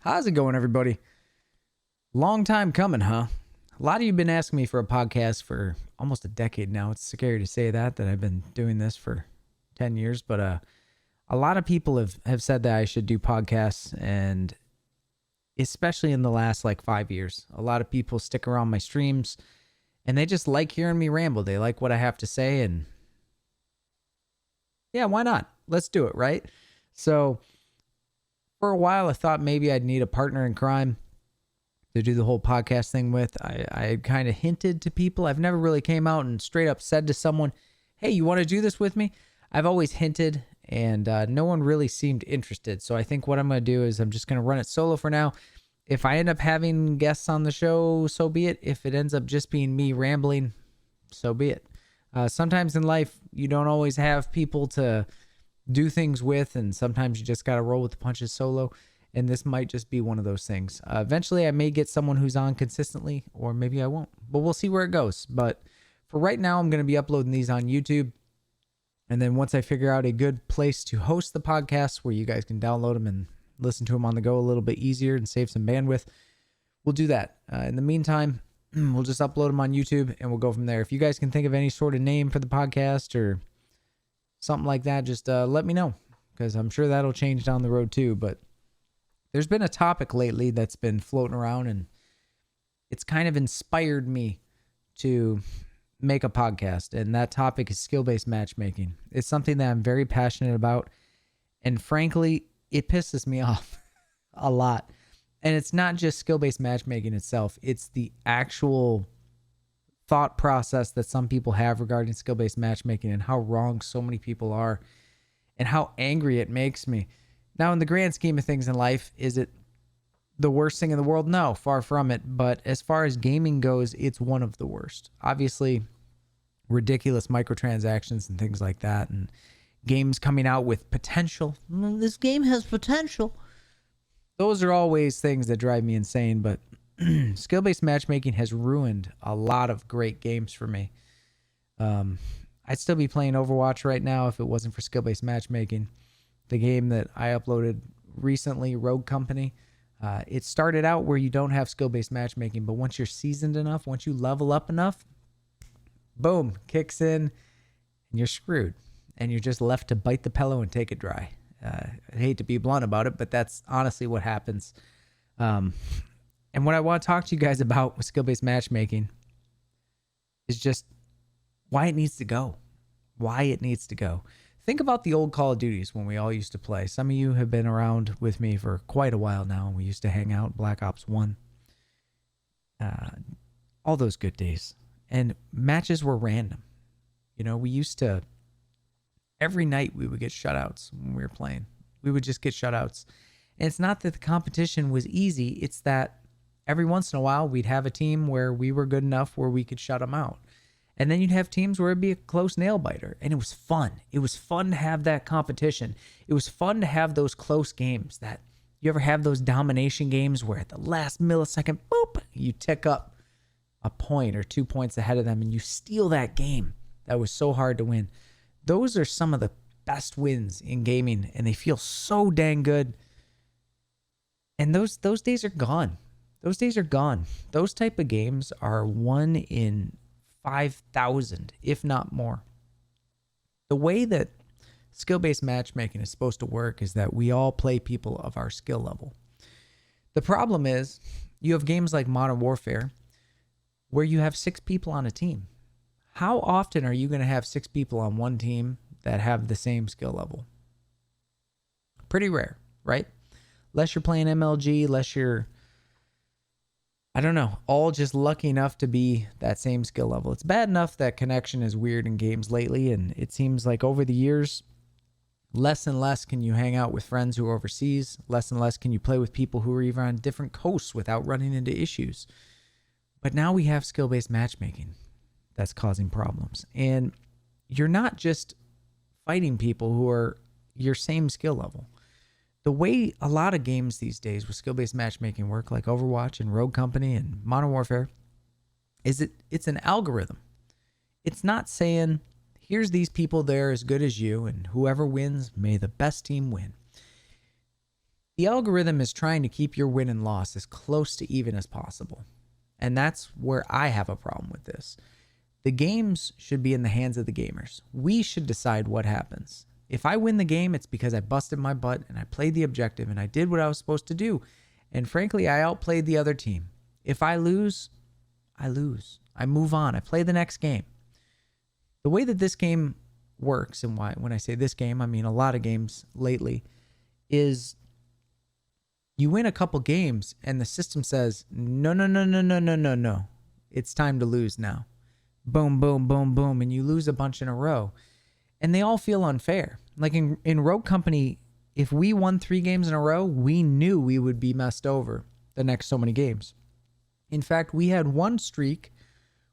How's it going, everybody? Long time coming, huh? A lot of you have been asking me for a podcast for almost a decade now. It's scary to say that I've been doing this for 10 years, but a lot of people have said that I should do podcasts, and especially in the last 5 years. A lot of people stick around my streams, and they just like hearing me ramble. They like what I have to say, and yeah, why not? Let's do it, right? So for a while, I thought maybe I'd need a partner in crime to do the whole podcast thing with. I kind of hinted to people. I've never really came out and straight up said to someone, hey, you want to do this with me? I've always hinted, and no one really seemed interested. So I think what I'm going to do is I'm just going to run it solo for now. If I end up having guests on the show, so be it. If it ends up just being me rambling, so be it. Sometimes in life, you don't always have people to do things with, and sometimes you just got to roll with the punches solo. And this might just be one of those things. Eventually, I may get someone who's on consistently, or maybe I won't. But we'll see where it goes. But for right now, I'm going to be uploading these on YouTube. And then once I figure out a good place to host the podcast where you guys can download them and listen to them on the go a little bit easier and save some bandwidth, we'll do that. In the meantime, we'll just upload them on YouTube and we'll go from there. If you guys can think of any sort of name for the podcast or something like that, just let me know, because I'm sure that'll change down the road too. But there's been a topic lately that's been floating around, and it's kind of inspired me to make a podcast. And that topic is skill-based matchmaking. It's something that I'm very passionate about. And frankly, it pisses me off a lot. And it's not just skill-based matchmaking itself. It's the actual thought process that some people have regarding skill-based matchmaking and how wrong so many people are and how angry it makes me. Now, in the grand scheme of things in life, is it the worst thing in the world? No, far from it. But as far as gaming goes, it's one of the worst. Obviously, ridiculous microtransactions and things like that, and games coming out with potential. This game has potential. Those are always things that drive me insane, but skill-based matchmaking has ruined a lot of great games for me. I'd still be playing Overwatch right now if it wasn't for skill-based matchmaking. The game that I uploaded recently, Rogue Company, it started out where you don't have skill-based matchmaking, but once you're seasoned enough, once you level up enough, boom, kicks in, and you're screwed. And you're just left to bite the pillow and take it dry. I hate to be blunt about it, but that's honestly what happens. And what I want to talk to you guys about with skill-based matchmaking is just why it needs to go. Why it needs to go. Think about the old Call of Duties when we all used to play. Some of you have been around with me for quite a while now. We used to hang out, Black Ops 1. All those good days. And matches were random. You know, we used to, every night we would get shutouts when we were playing. We would just get shutouts. And it's not that the competition was easy. It's that every once in a while we'd have a team where we were good enough where we could shut them out. And then you'd have teams where it'd be a close nail biter. And it was fun. It was fun to have that competition. It was fun to have those close games. That you ever have those domination games where at the last millisecond, boop, you tick up a point or 2 points ahead of them and you steal that game that was so hard to win. Those are some of the best wins in gaming, and they feel so dang good. And those days are gone. Those days are gone. Those type of games are 1 in 5,000, if not more. The way that skill-based matchmaking is supposed to work is that we all play people of our skill level. The problem is you have games like Modern Warfare where you have 6 people on a team. How often are you going to have 6 people on one team that have the same skill level? Pretty rare, right? Unless you're playing MLG, unless you're, I don't know, all just lucky enough to be that same skill level. It's bad enough that connection is weird in games lately, and it seems like over the years, less and less can you hang out with friends who are overseas. Less and less can you play with people who are even on different coasts without running into issues. But now we have skill-based matchmaking that's causing problems. And you're not just fighting people who are your same skill level. The way a lot of games these days with skill-based matchmaking work, like Overwatch and Rogue Company and Modern Warfare, is it's an algorithm. It's not saying, here's these people, they're as good as you, and whoever wins, may the best team win. The algorithm is trying to keep your win and loss as close to even as possible. And that's where I have a problem with this. The games should be in the hands of the gamers. We should decide what happens. If I win the game, it's because I busted my butt and I played the objective and I did what I was supposed to do. And frankly, I outplayed the other team. If I lose, I lose. I move on. I play the next game. The way that this game works, and why when I say this game, I mean a lot of games lately, is you win a couple games and the system says, no, no, no, no, no, no, no, no. It's time to lose now. Boom, boom, boom, boom. And you lose a bunch in a row. And they all feel unfair. Like in Rogue Company, if we won 3 games in a row, we knew we would be messed over the next so many games. In fact, we had one streak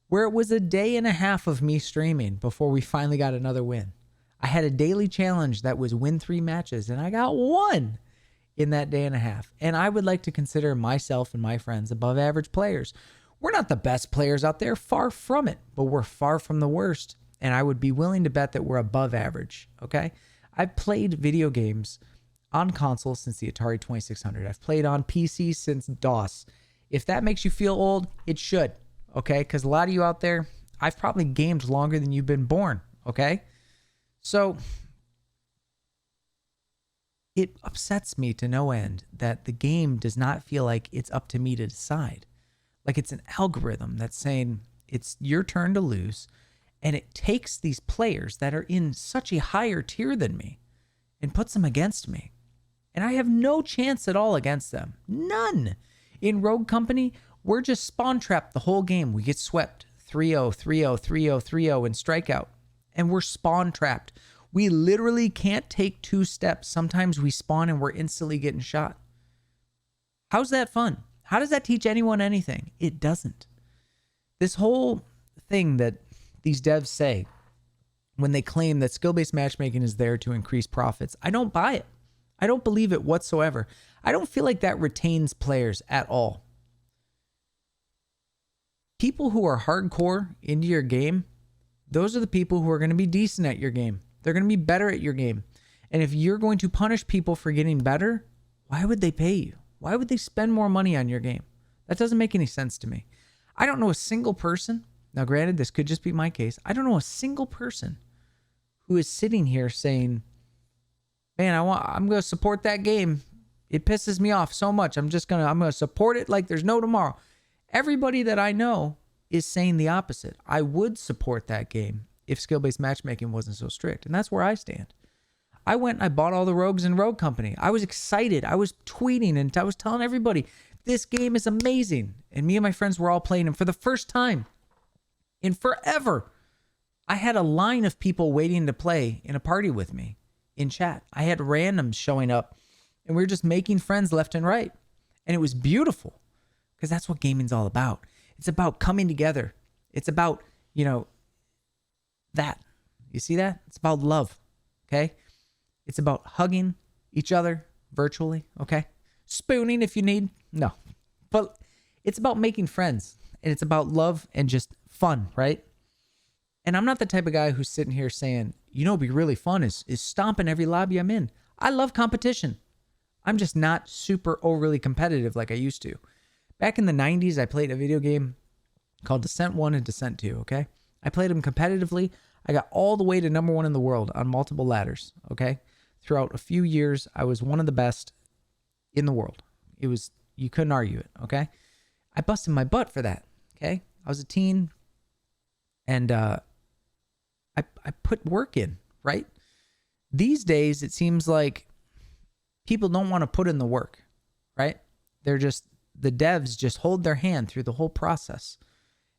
where it was a day and a half of me streaming before we finally got another win. I had a daily challenge that was win 3 matches, and I got 1 in that day and a half. And I would like to consider myself and my friends above average players. We're not the best players out there, far from it, but we're far from the worst. And I would be willing to bet that we're above average, okay? I've played video games on console since the Atari 2600. I've played on PC since DOS. If that makes you feel old, it should, okay? Because a lot of you out there, I've probably gamed longer than you've been born, okay? So it upsets me to no end that the game does not feel like it's up to me to decide. Like it's an algorithm that's saying it's your turn to lose, and it takes these players that are in such a higher tier than me and puts them against me. And I have no chance at all against them. None. In Rogue Company, we're just spawn trapped the whole game. We get swept 3-0, 3-0, 3-0, 3-0 and strikeout. And we're spawn trapped. We literally can't take 2 steps. Sometimes we spawn and we're instantly getting shot. How's that fun? How does that teach anyone anything? It doesn't. This whole thing that these devs say when they claim that skill-based matchmaking is there to increase profits, I don't buy it. I don't believe it whatsoever. I don't feel like that retains players at all. People who are hardcore into your game, those are the people who are going to be decent at your game. They're going to be better at your game. And if you're going to punish people for getting better, why would they pay you? Why would they spend more money on your game? That doesn't make any sense to me. I don't know a single person. Now, granted, this could just be my case. I don't know a single person who is sitting here saying, man, I'm going to support that game. It pisses me off so much. I'm going to support it like there's no tomorrow. Everybody that I know is saying the opposite. I would support that game if skill-based matchmaking wasn't so strict. And that's where I stand. I went and I bought all the rogues in Rogue Company. I was excited. I was tweeting and I was telling everybody, this game is amazing. And me and my friends were all playing them for the first time in forever. I had a line of people waiting to play in a party with me in chat. I had randoms showing up and we were just making friends left and right. And it was beautiful because that's what gaming's all about. It's about coming together. It's about, that. You see that? It's about love. Okay? It's about hugging each other virtually. Okay? Spooning if you need. No. But it's about making friends. And it's about love and just fun, right? And I'm not the type of guy who's sitting here saying, it'd be really fun is stomping every lobby I'm in. I love competition. I'm just not super overly competitive like I used to. Back in the 90s, I played a video game called Descent 1 and Descent 2, okay? I played them competitively. I got all the way to number 1 in the world on multiple ladders, okay? Throughout a few years, I was one of the best in the world. You couldn't argue it, okay? I busted my butt for that, okay? I was a teen, and I put work in, right? These days, it seems like people don't want to put in the work, right? The devs just hold their hand through the whole process.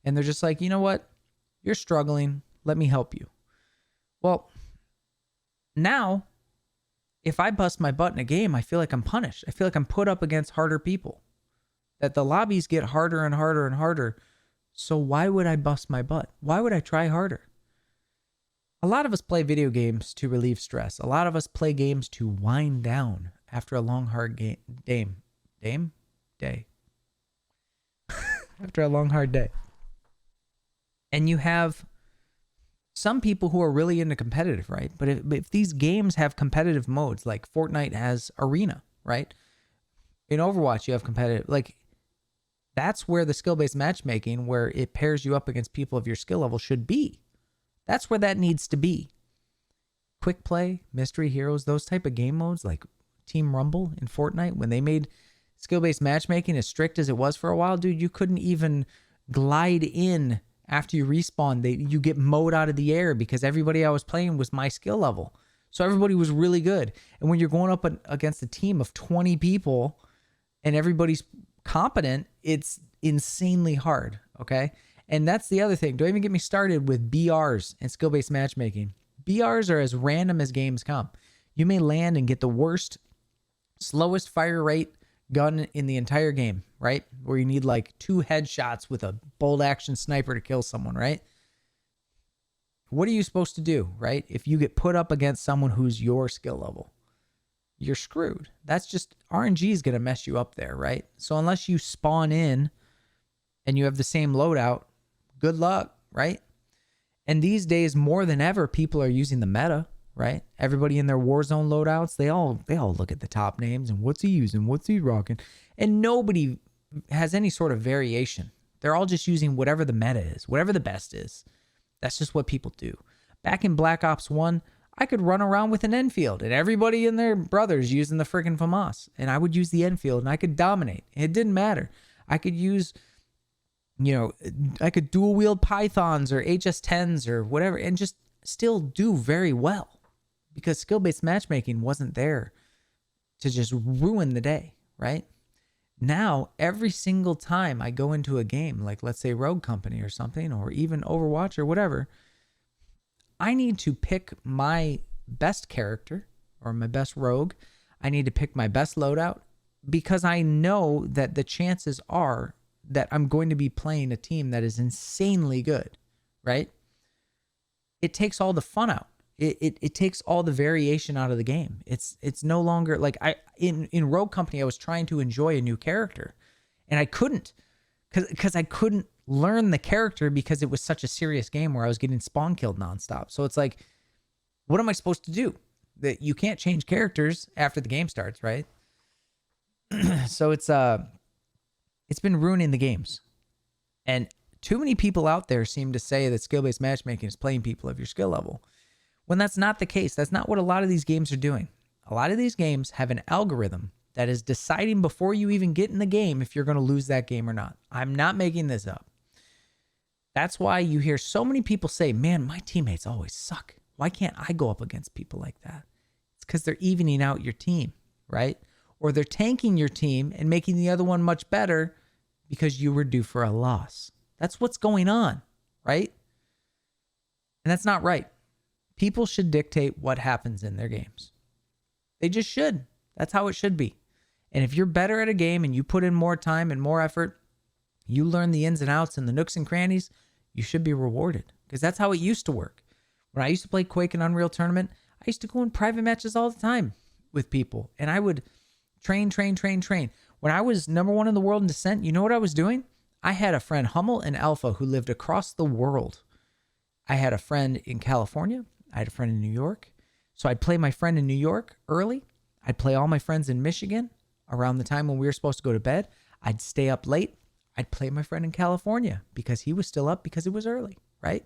And they're just like, you know what? You're struggling. Let me help you. Well, now, if I bust my butt in a game, I feel like I'm punished. I feel like I'm put up against harder people. That the lobbies get harder and harder and harder. So why would I bust my butt? Why would I try harder? A lot of us play video games to relieve stress. A lot of us play games to wind down after a long, hard day. After a long, hard day. And you have some people who are really into competitive, right? But if these games have competitive modes, like Fortnite has Arena, right? In Overwatch, you have competitive, like, that's where the skill-based matchmaking, where it pairs you up against people of your skill level, should be. That's where that needs to be. Quick play, mystery heroes, those type of game modes, like Team Rumble in Fortnite, when they made skill-based matchmaking as strict as it was for a while, dude, you couldn't even glide in after you respawn. You get mowed out of the air because everybody I was playing was my skill level. So everybody was really good. And when you're going up against a team of 20 people and everybody's competent, it's insanely hard, okay? And that's the other thing. Don't even get me started with BRs and skill-based matchmaking. BRs are as random as games come. You may land and get the worst, slowest fire rate gun in the entire game, right? Where you need like 2 headshots with a bolt action sniper to kill someone, right? What are you supposed to do, right? If you get put up against someone who's your skill level, you're screwed. That's just, RNG is going to mess you up there, right? So unless you spawn in and you have the same loadout, good luck, right? And these days, more than ever, people are using the meta, right? Everybody in their Warzone loadouts, they all look at the top names and what's he using, what's he rocking, and nobody has any sort of variation. They're all just using whatever the meta is, whatever the best is. That's just what people do. Back in Black Ops 1, I could run around with an Enfield and everybody and their brothers using the freaking FAMAS. And I would use the Enfield and I could dominate. It didn't matter. I could use, I could dual wield Pythons or HS10s or whatever and just still do very well because skill-based matchmaking wasn't there to just ruin the day, right? Now, every single time I go into a game, like let's say Rogue Company or something, or even Overwatch or whatever, I need to pick my best character or my best rogue. I need to pick my best loadout because I know that the chances are that I'm going to be playing a team that is insanely good, right? It takes all the fun out. It takes all the variation out of the game. It's no longer like in Rogue Company, I was trying to enjoy a new character and I couldn't because I couldn't learn the character because it was such a serious game where I was getting spawn killed nonstop. So it's like, what am I supposed to do? That you can't change characters after the game starts, right? So it's been ruining the games. And too many people out there seem to say that skill-based matchmaking is playing people of your skill level. When that's not the case, that's not what a lot of these games are doing. A lot of these games have an algorithm that is deciding before you even get in the game if you're going to lose that game or not. I'm not making this up. That's why you hear so many people say, man, my teammates always suck. Why can't I go up against people like that? It's because they're evening out your team, right? Or they're tanking your team and making the other one much better because you were due for a loss. That's what's going on, right? And that's not right. People should dictate what happens in their games. They just should. That's how it should be. And if you're better at a game and you put in more time and more effort, you learn the ins and outs and the nooks and crannies, you should be rewarded because that's how it used to work. When I used to play Quake and Unreal Tournament, I used to go in private matches all the time with people and I would train. When I was number 1 in the world in Descent, you know what I was doing? I had a friend, Hummel and Alpha, who lived across the world. I had a friend in California. I had a friend in New York. So I'd play my friend in New York early. I'd play all my friends in Michigan around the time when we were supposed to go to bed. I'd stay up late. I'd play my friend in California because he was still up because it was early, right?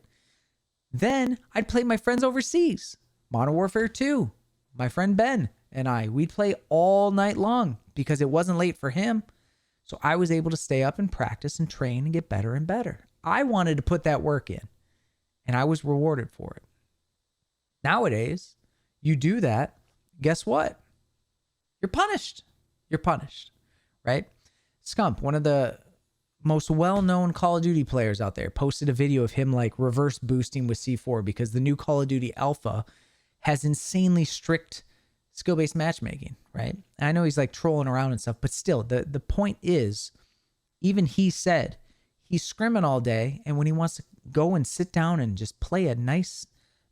Then I'd play my friends overseas. Modern Warfare 2, my friend Ben and we'd play all night long because it wasn't late for him. So I was able to stay up and practice and train and get better and better. I wanted to put that work in and I was rewarded for it. Nowadays, you do that, guess what? You're punished. You're punished, right? Scump, one of the most well-known Call of Duty players out there, posted a video of him like reverse boosting with C4 because the new Call of Duty Alpha has insanely strict skill-based matchmaking, right? And I know he's like trolling around and stuff, but still, the point is, even he said he's scrimming all day, and when he wants to go and sit down and just play a nice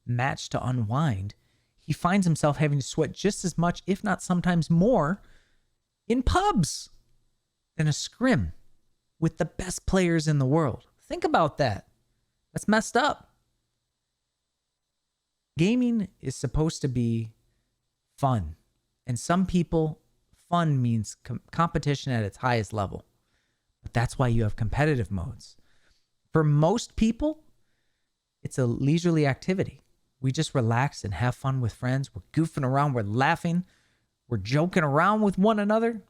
match to unwind, he finds himself having to sweat just as much, if not sometimes more, in pubs than a scrim with the best players in the world. Think about that. That's messed up. Gaming is supposed to be fun, and some people fun means competition at its highest level. But that's why you have competitive modes. For most people, it's a leisurely activity. We just relax and have fun with friends. We're goofing around. We're laughing. We're joking around with one another,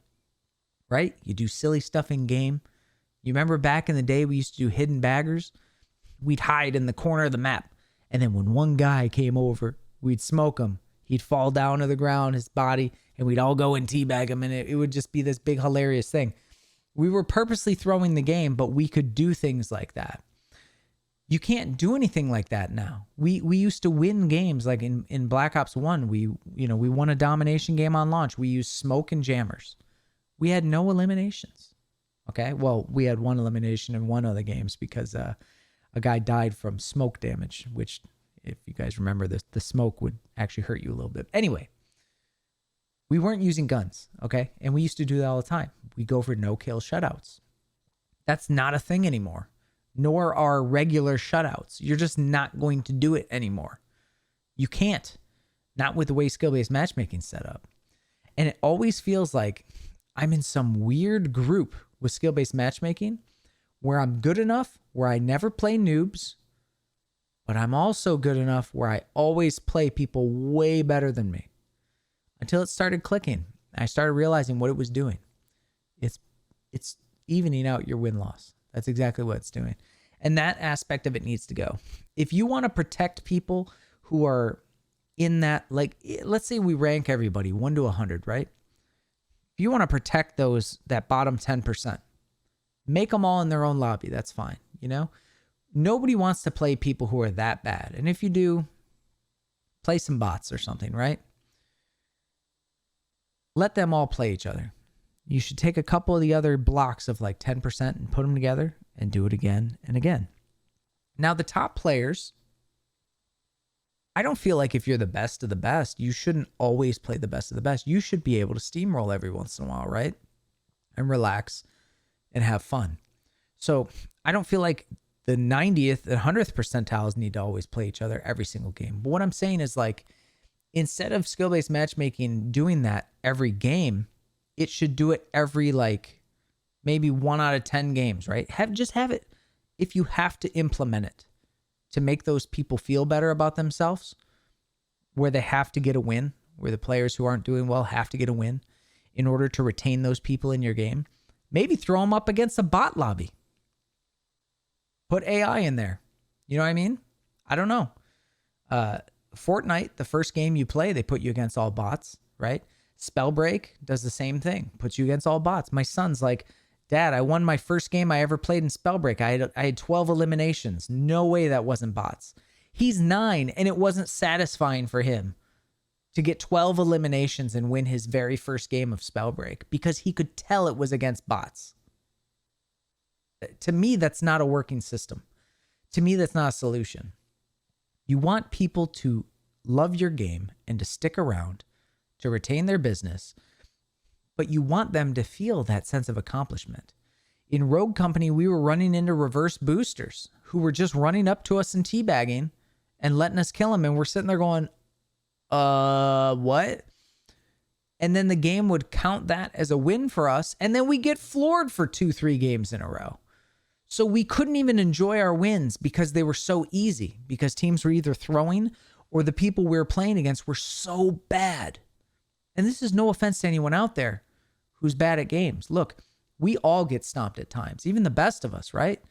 right? You do silly stuff in game. You remember back in the day, we used to do hidden baggers? We'd hide in the corner of the map. And then when one guy came over, we'd smoke him. He'd fall down to the ground, his body, and we'd all go and teabag him. And it would just be this big, hilarious thing. We were purposely throwing the game, but we could do things like that. You can't do anything like that now. We used to win games like in Black Ops 1. We won a domination game on launch. We used smoke and jammers. We had no eliminations. Okay? Well, we had one elimination in one of the games because a guy died from smoke damage, which, if you guys remember, the smoke would actually hurt you a little bit. Anyway, we weren't using guns, okay? And we used to do that all the time. We go for no-kill shutouts. That's not a thing anymore. Nor are regular shutouts. You're just not going to do it anymore. You can't. Not with the way skill-based matchmaking's set up. And it always feels like I'm in some weird group with skill-based matchmaking where I'm good enough where I never play noobs, but I'm also good enough where I always play people way better than me. Until it started clicking. I started realizing what it was doing. It's evening out your win-loss. That's exactly what it's doing. And that aspect of it needs to go. If you want to protect people who are in that, like, let's say we rank everybody 1 to 100, right? If you want to protect that bottom 10%, make them all in their own lobby. That's fine. Nobody wants to play people who are that bad. And if you do, play some bots or something, right? Let them all play each other. You should take a couple of the other blocks of like 10% and put them together and do it again and again. Now, the top players, I don't feel like if you're the best of the best, you shouldn't always play the best of the best. You should be able to steamroll every once in a while, right? And relax and have fun. So I don't feel like the 90th and 100th percentiles need to always play each other every single game. But what I'm saying is, like, instead of skill-based matchmaking doing that every game, it should do it every, like, maybe 1 out of 10 games, right? Just have it. If you have to implement it to make those people feel better about themselves, where they have to get a win, where the players who aren't doing well have to get a win in order to retain those people in your game, maybe throw them up against a bot lobby. Put AI in there. You know what I mean? I don't know. Fortnite, the first game you play, they put you against all bots, right? Spellbreak does the same thing. Puts you against all bots. My son's like, Dad, I won my first game I ever played in Spellbreak. I had 12 eliminations. No way that wasn't bots. He's 9, and it wasn't satisfying for him to get 12 eliminations and win his very first game of Spellbreak because he could tell it was against bots. To me, that's not a working system. To me, that's not a solution. You want people to love your game and to stick around, to retain their business, but you want them to feel that sense of accomplishment. In Rogue Company, we were running into reverse boosters who were just running up to us and teabagging and letting us kill them, and we're sitting there going, what? And then the game would count that as a win for us, and then we get floored for 2-3 games in a row. So we couldn't even enjoy our wins because they were so easy, because teams were either throwing or the people we were playing against were so bad. And this is no offense to anyone out there who's bad at games. Look, we all get stomped at times, even the best of us, right?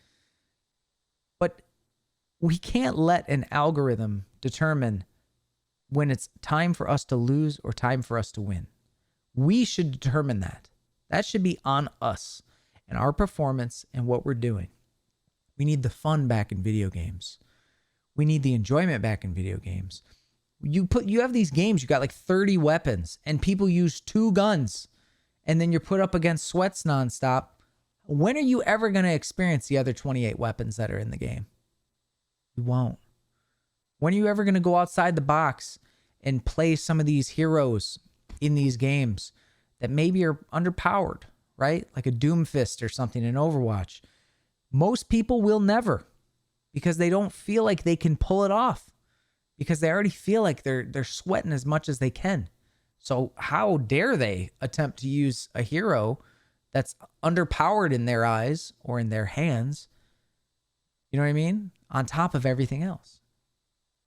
But we can't let an algorithm determine when it's time for us to lose or time for us to win. We should determine that. That should be on us and our performance and what we're doing. We need the fun back in video games. We need the enjoyment back in video games. You have these games, you got like 30 weapons and people use 2 guns and then you're put up against sweats nonstop. When are you ever going to experience the other 28 weapons that are in the game? You won't. When are you ever going to go outside the box and play some of these heroes in these games that maybe are underpowered, right? Like a Doomfist or something in Overwatch. Most people will never, because they don't feel like they can pull it off, because they already feel like they're sweating as much as they can. So how dare they attempt to use a hero that's underpowered in their eyes or in their hands? You know what I mean? On top of everything else.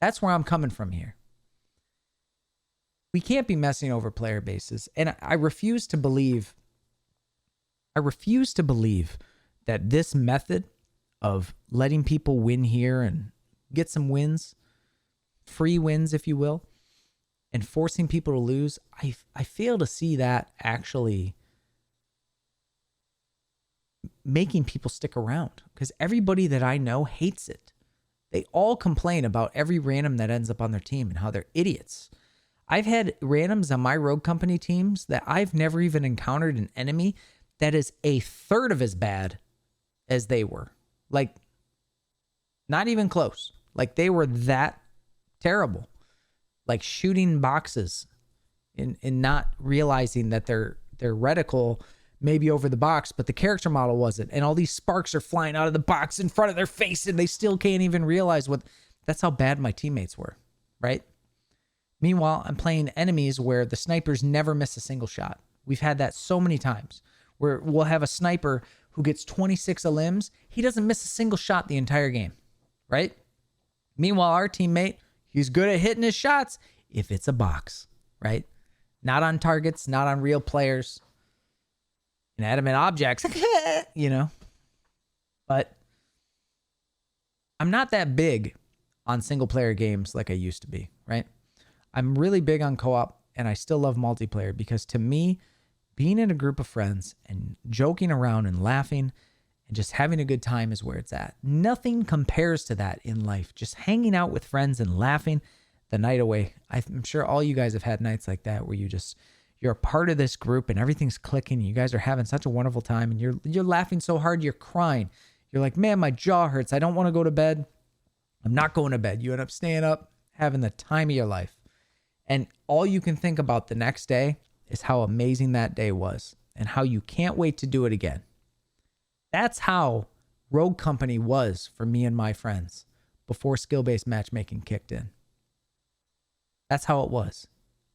That's where I'm coming from here. We can't be messing over player bases. And I refuse to believe that this method of letting people win here and get some wins, free wins, if you will, and forcing people to lose, I fail to see that actually making people stick around, because everybody that I know hates it. They all complain about every random that ends up on their team and how they're idiots. I've had randoms on my rogue company teams that I've never even encountered an enemy that is a third of as bad as they were. Like, not even close. Like, they were that terrible. Like shooting boxes and not realizing that their reticle may be over the box, but the character model wasn't. And all these sparks are flying out of the box in front of their face, and they still can't even realize what... That's how bad my teammates were, right? Meanwhile, I'm playing enemies where the snipers never miss a single shot. We've had that so many times where we'll have a sniper who gets 26 limbs. He doesn't miss a single shot the entire game, right? Meanwhile, our teammate, he's good at hitting his shots if it's a box, right? Not on targets, not on real players. Inanimate objects, you know. But I'm not that big on single player games like I used to be, right? I'm really big on co-op, and I still love multiplayer, because to me, being in a group of friends and joking around and laughing and just having a good time is where it's at. Nothing compares to that in life. Just hanging out with friends and laughing the night away. I'm sure all you guys have had nights like that where you're a part of this group and everything's clicking. You guys are having such a wonderful time, and you're laughing so hard you're crying. You're like, man, my jaw hurts. I don't want to go to bed. I'm not going to bed. You end up staying up, having the time of your life. And all you can think about the next day is how amazing that day was and how you can't wait to do it again. That's how Rogue Company was for me and my friends before skill-based matchmaking kicked in. That's how it was.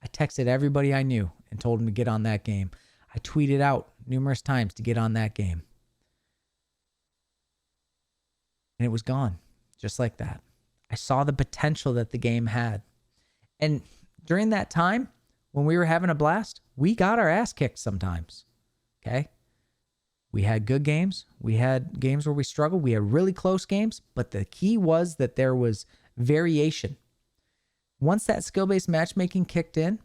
I texted everybody I knew and told them to get on that game. I tweeted out numerous times to get on that game. And it was gone, just like that. I saw the potential that the game had. And during that time, when we were having a blast, we got our ass kicked sometimes, okay? We had good games. We had games where we struggled. We had really close games, but the key was that there was variation. Once that skill-based matchmaking kicked in,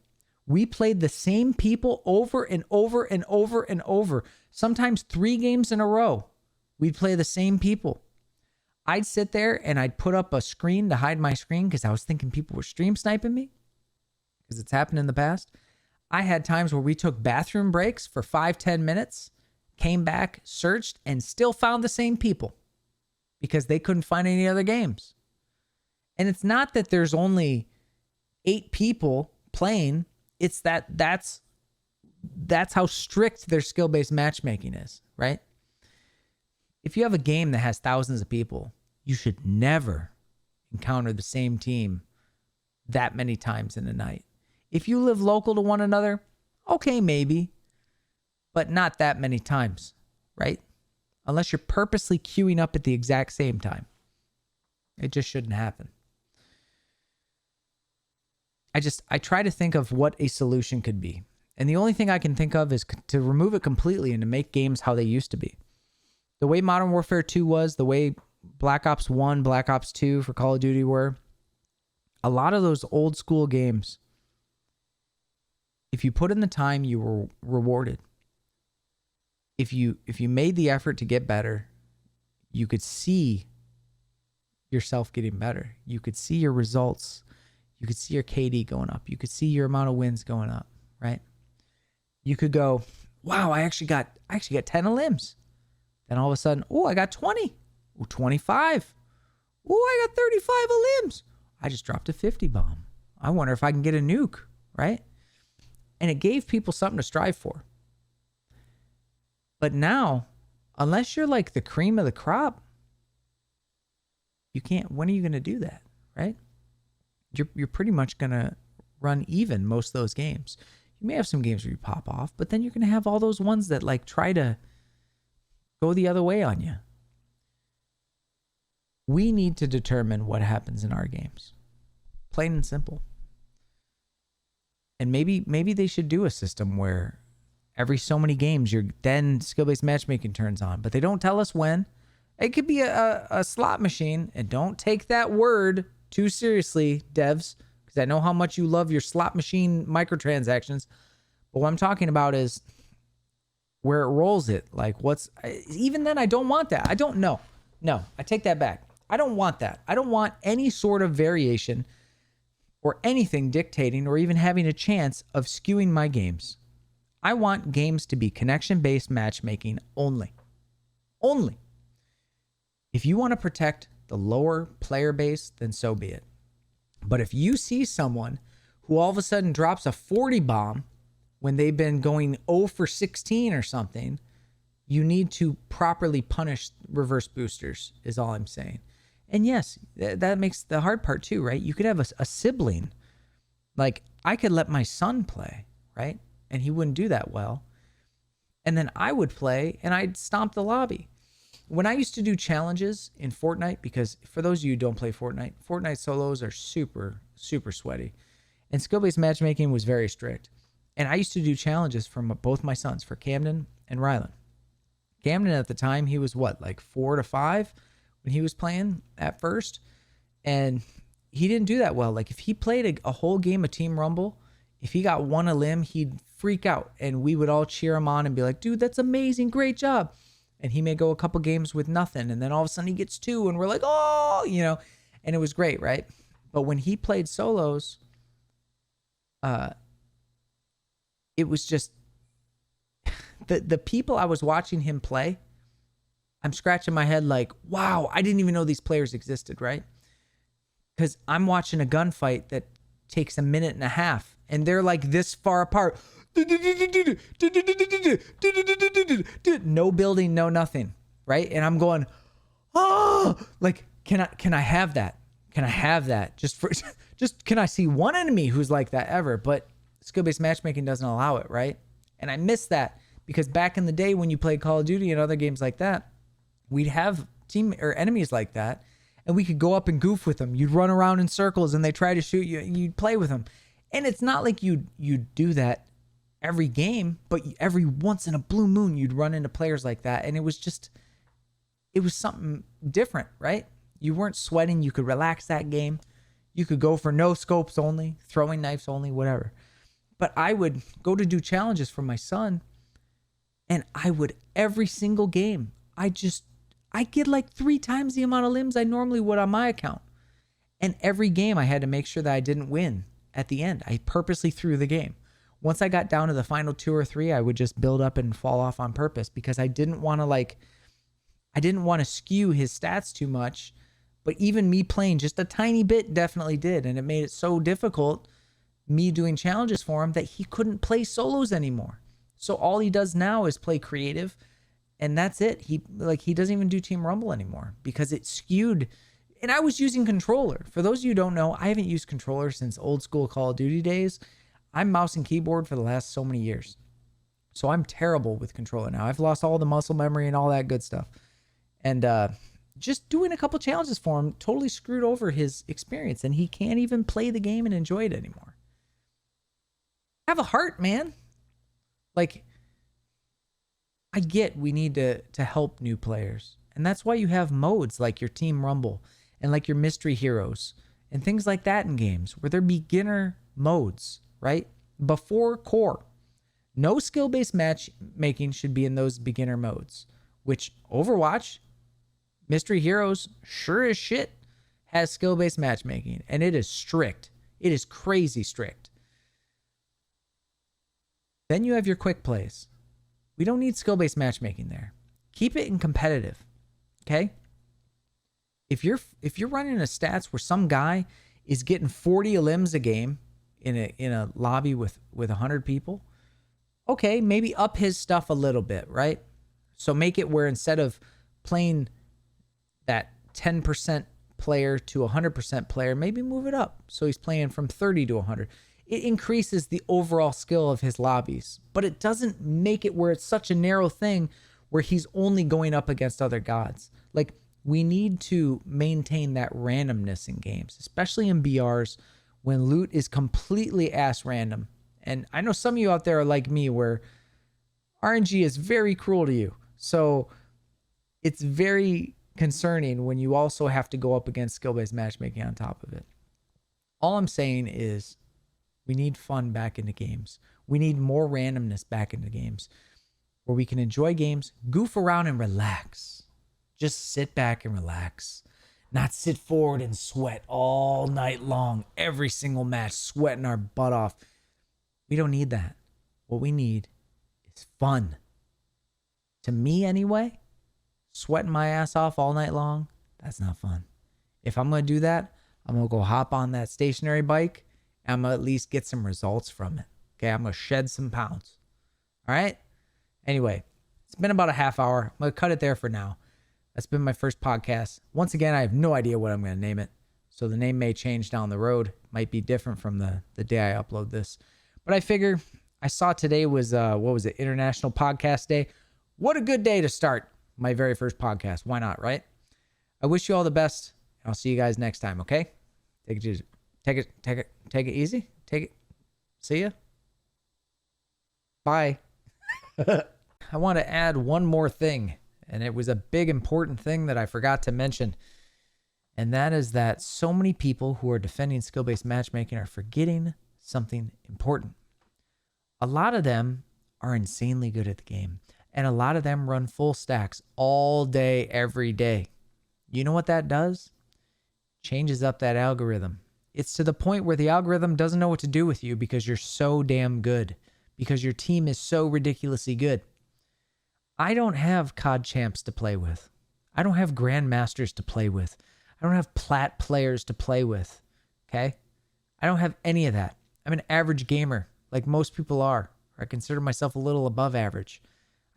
we played the same people over and over and over and over. Sometimes 3 games in a row, we'd play the same people. I'd sit there and I'd put up a screen to hide my screen because I was thinking people were stream sniping me, because it's happened in the past. I had times where we took bathroom breaks for 5-10 minutes, came back, searched, and still found the same people because they couldn't find any other games. And it's not that there's only 8 people playing. It's that's how strict their skill-based matchmaking is, right? If you have a game that has thousands of people, you should never encounter the same team that many times in a night. If you live local to one another, okay, maybe, but not that many times, right? Unless you're purposely queuing up at the exact same time. It just shouldn't happen. I try to think of what a solution could be. And the only thing I can think of is to remove it completely and to make games how they used to be. The way Modern Warfare 2 was, the way Black Ops 1, Black Ops 2 for Call of Duty were, a lot of those old school games, if you put in the time, you were rewarded. If you made the effort to get better, you could see yourself getting better. You could see your results. You could see your KD going up. You could see your amount of wins going up, right? You could go, wow, I actually got 10 limbs. Then all of a sudden, oh, I got 20. Oh, 25. Oh, I got 35 limbs. I just dropped a 50 bomb. I wonder if I can get a nuke, right? And it gave people something to strive for. But now, unless you're like the cream of the crop, you can't. When are you going to do that, right? You're pretty much going to run even most of those games. You may have some games where you pop off, but then you're going to have all those ones that like try to go the other way on you. We need to determine what happens in our games. Plain and simple. And maybe they should do a system where every so many games then skill-based matchmaking turns on, but they don't tell us when. It could be a slot machine, and don't take that word too seriously, devs, because I know how much you love your slot machine microtransactions. But what I'm talking about is where it rolls it. Like even then I don't want that. I don't know. No, I take that back. I don't want that. I don't want any sort of variation or anything dictating or even having a chance of skewing my games. I want games to be connection-based matchmaking only. Only. If you want to protect the lower player base, then so be it. But if you see someone who all of a sudden drops a 40 bomb when they've been going 0 for 16 or something, you need to properly punish reverse boosters, is all I'm saying. And yes, that makes the hard part too, right? You could have a sibling. Like, I could let my son play, right? And he wouldn't do that well. And then I would play and I'd stomp the lobby. When I used to do challenges in Fortnite, because for those of you who don't play Fortnite solos are super, super sweaty. And skill-based matchmaking was very strict. And I used to do challenges for both my sons, for Camden and Rylan. Camden at the time, he was like 4 to 5 when he was playing at first. And he didn't do that well. Like, if he played a whole game of Team Rumble, if he got one a limb, he'd freak out. And we would all cheer him on and be like, dude, that's amazing. Great job. And he may go a couple games with nothing. And then all of a sudden he gets 2 and we're like, oh, and it was great, right? But when he played solos, it was just the people I was watching him play, I'm scratching my head like, wow, I didn't even know these players existed, right? Because I'm watching a gunfight that takes a minute and a half and they're like this far apart. No building, no nothing, right? And I'm going, oh, like, can I have that? Can I have that? Just can I see one enemy who's like that ever? But skill-based matchmaking doesn't allow it, right? And I miss that because back in the day when you played Call of Duty and other games like that, we'd have team or enemies like that, and we could go up and goof with them. You'd run around in circles and they try to shoot you and you'd play with them. And it's not like you'd do that every game, but every once in a blue moon, you'd run into players like that. And it was something different, right? You weren't sweating. You could relax that game. You could go for no scopes only, throwing knives only, whatever. But I would go to do challenges for my son, and I would every single game. I get like 3 times the amount of limbs I normally would on my account. And every game I had to make sure that I didn't win at the end. I purposely threw the game. Once I got down to the final 2 or 3, I would just build up and fall off on purpose because I didn't want to skew his stats too much. But even me playing just a tiny bit definitely did. And it made it so difficult, me doing challenges for him, that he couldn't play solos anymore. So all he does now is play creative. And that's it. He doesn't even do Team Rumble anymore because it skewed. And I was using controller. For those of you who don't know, I haven't used controller since old school Call of Duty days. I'm mouse and keyboard for the last so many years. So I'm terrible with controller now. I've lost all the muscle memory and all that good stuff. And just doing a couple challenges for him totally screwed over his experience. And he can't even play the game and enjoy it anymore. Have a heart, man. Like, I get we need to help new players. And that's why you have modes like your Team Rumble and like your Mystery Heroes and things like that in games where they're beginner modes, right? Before core. No skill-based matchmaking should be in those beginner modes, which Overwatch, Mystery Heroes, sure as shit, has skill-based matchmaking. And it is strict. It is crazy strict. Then you have your quick plays. We don't need skill-based matchmaking there. Keep it in competitive, okay? If you're running a stats where some guy is getting 40 limbs a game in a lobby with 100 people, okay, maybe up his stuff a little bit, right? So make it where instead of playing that 10% player to 100% player, maybe move it up. So he's playing from 30 to 100. it increases the overall skill of his lobbies, but it doesn't make it where it's such a narrow thing where he's only going up against other gods. Like, we need to maintain that randomness in games, especially in BRs when loot is completely ass random. And I know some of you out there are like me where RNG is very cruel to you. So it's very concerning when you also have to go up against skill-based matchmaking on top of it. All I'm saying is we need fun back into games. We need more randomness back into games where we can enjoy games, goof around and relax. Just sit back and relax. Not sit forward and sweat all night long, every single match, sweating our butt off. We don't need that. What we need is fun. To me anyway, sweating my ass off all night long, that's not fun. If I'm going to do that, I'm going to go hop on that stationary bike and I'm going to at least get some results from it. Okay, I'm going to shed some pounds. All right? Anyway, it's been about a half hour. I'm going to cut it there for now. That's been my first podcast. Once again, I have no idea what I'm going to name it. So the name may change down the road. Might be different from the day I upload this. But I figure I saw today was, International Podcast Day. What a good day to start my very first podcast. Why not, right? I wish you all the best. I'll see you guys next time, okay? Take it easy. Take it easy. See ya. Bye. I want to add one more thing, and it was a big important thing that I forgot to mention. And that is that so many people who are defending skill-based matchmaking are forgetting something important. A lot of them are insanely good at the game, and a lot of them run full stacks all day, every day. You know what that does? Changes up that algorithm. It's to the point where the algorithm doesn't know what to do with you because you're so damn good, because your team is so ridiculously good. I don't have COD champs to play with. I don't have grandmasters to play with. I don't have plat players to play with. Okay? I don't have any of that. I'm an average gamer, like most people are. I consider myself a little above average.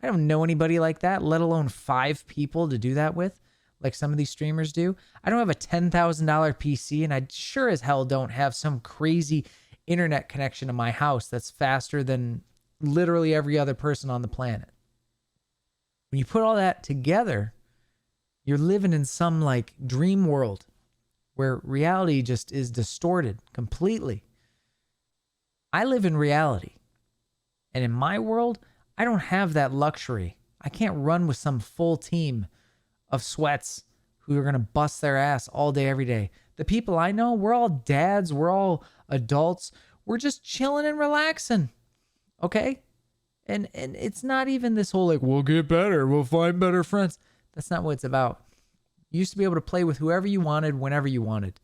I don't know anybody like that, let alone 5 people to do that with, like some of these streamers do. I don't have a $10,000 PC, and I sure as hell don't have some crazy internet connection to my house that's faster than literally every other person on the planet. When you put all that together, you're living in some like dream world where reality just is distorted completely. I live in reality. And in my world, I don't have that luxury. I can't run with some full team of sweats who are going to bust their ass all day, every day. The people I know, we're all dads. We're all adults. We're just chilling and relaxing. Okay? And it's not even this whole like, we'll get better. We'll find better friends. That's not what it's about. You used to be able to play with whoever you wanted, whenever you wanted.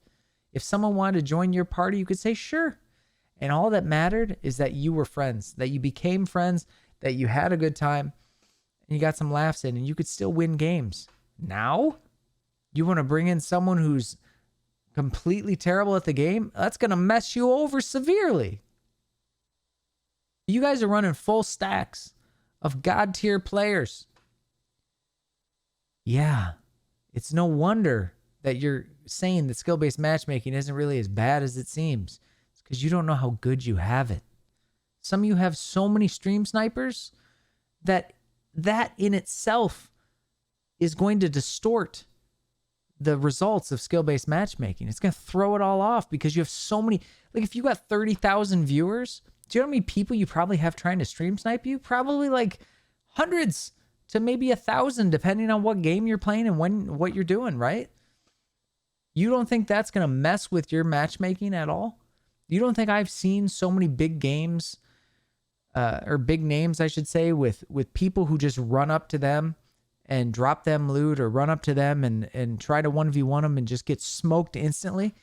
If someone wanted to join your party, you could say, sure. And all that mattered is that you were friends, that you became friends, that you had a good time, and you got some laughs in, and you could still win games. Now, you want to bring in someone who's completely terrible at the game? That's going to mess you over severely. You guys are running full stacks of God tier players. Yeah, it's no wonder that you're saying that skill-based matchmaking isn't really as bad as it seems. It's because you don't know how good you have it. Some of you have so many stream snipers that in itself is going to distort the results of skill-based matchmaking. It's going to throw it all off because you have so many. Like if you got 30,000 viewers, do you know how many people you probably have trying to stream snipe you? Probably like hundreds to maybe 1,000, depending on what game you're playing and what you're doing, right? You don't think that's going to mess with your matchmaking at all? You don't think I've seen so many big games, or big names, I should say, with people who just run up to them and drop them loot, or run up to them and try to 1v1 them and just get smoked instantly?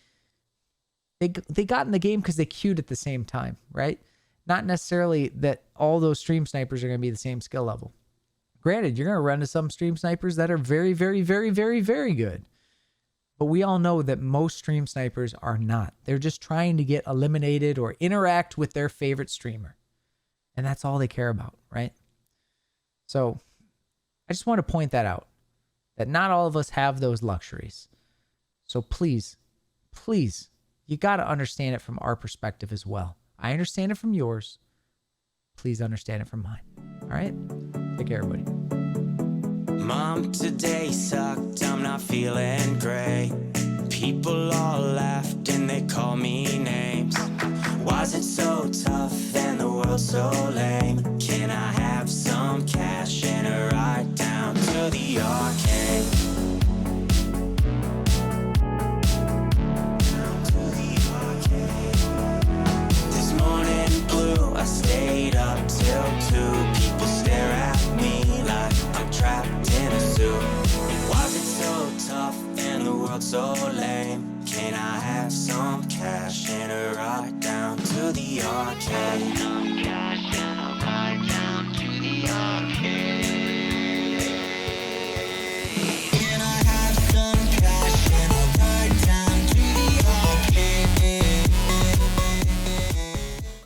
They got in the game because they queued at the same time, right? Not necessarily that all those stream snipers are going to be the same skill level. Granted, you're going to run into some stream snipers that are very, very, very, very, very good. But we all know that most stream snipers are not. They're just trying to get eliminated or interact with their favorite streamer. And that's all they care about, right? So I just want to point that out, that not all of us have those luxuries. So please, you got to understand it from our perspective as well. I understand it from yours. Please understand it from mine. All right? Take care, everybody. Mom, today sucked, I'm not feeling great. People all laughed and they call me names. Why's it so tough and the world so lame?